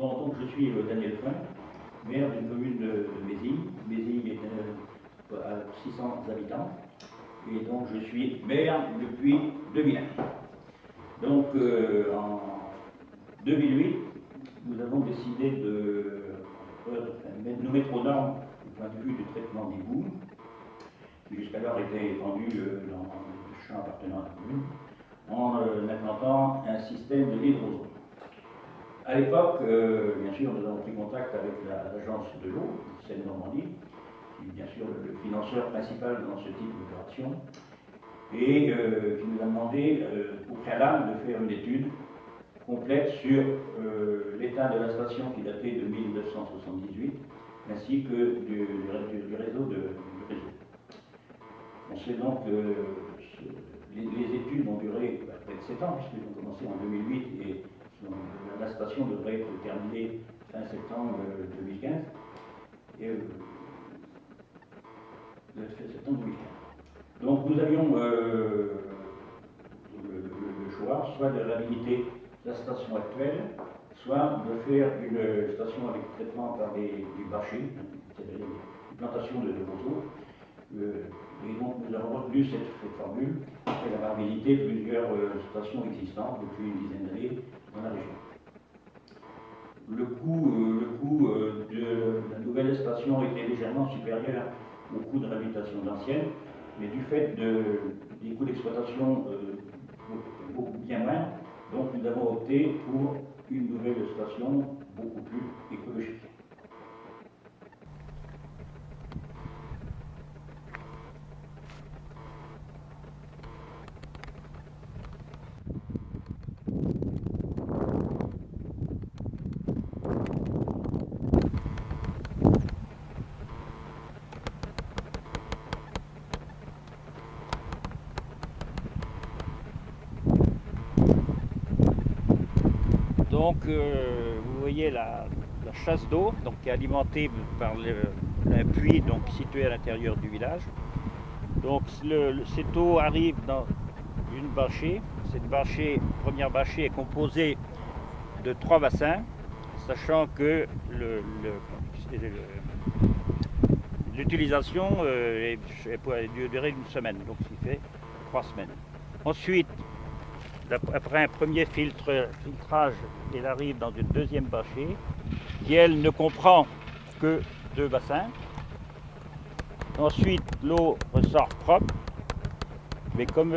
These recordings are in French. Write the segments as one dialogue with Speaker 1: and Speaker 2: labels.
Speaker 1: Bon, donc je suis Daniel Frein, maire d'une commune de Mézilles. Mézilles est à 600 habitants. Et donc je suis maire depuis 2001. Donc en 2008, nous avons décidé de nous mettre aux normes du point de vue du traitement d'égouts, qui jusqu'alors était étendu dans le champ appartenant à la commune, en implantant un système de l'hydrozone. À l'époque, bien sûr, nous avons pris contact avec l'agence de l'eau, Seine-Normandie, qui est bien sûr le financeur principal dans ce type d'opération, et qui nous a demandé au préalable de faire une étude complète sur l'état de la station qui datait de 1978, ainsi que du réseau. On sait donc que les études ont duré près de 7 ans, puisqu'elles ont commencé en 2008 et la station devrait être terminée fin septembre 2015. Septembre 2015. Donc nous avions le choix, soit de réhabiliter la station actuelle, soit de faire une station avec traitement par du bâcher, c'est-à-dire une plantation de roseaux. Et donc nous avons retenu cette formule après avoir visité plusieurs stations existantes depuis une dizaine d'années dans la région. Le coût de la nouvelle station était légèrement supérieur au coût de réhabilitation d'ancienne, mais du fait des coûts d'exploitation beaucoup bien moins, donc nous avons opté pour une nouvelle station beaucoup plus écologique.
Speaker 2: Donc vous voyez la chasse d'eau qui est alimentée par un puits situé à l'intérieur du village. Donc cette eau arrive dans une bâchée. Cette première bâchée est composée de 3 bassins, sachant que l'utilisation pourrait durer une semaine, donc ce qui fait 3 semaines. Ensuite, après un premier filtrage, elle arrive dans une deuxième bâchée qui, elle, ne comprend que 2 bassins. Ensuite, l'eau ressort propre, mais comme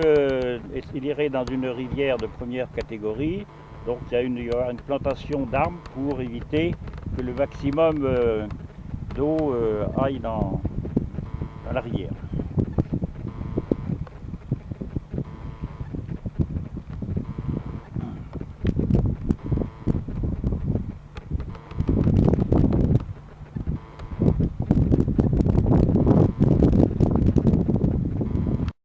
Speaker 2: il irait dans une rivière de première catégorie, donc il y aura une plantation d'arbres pour éviter que le maximum d'eau aille dans la rivière.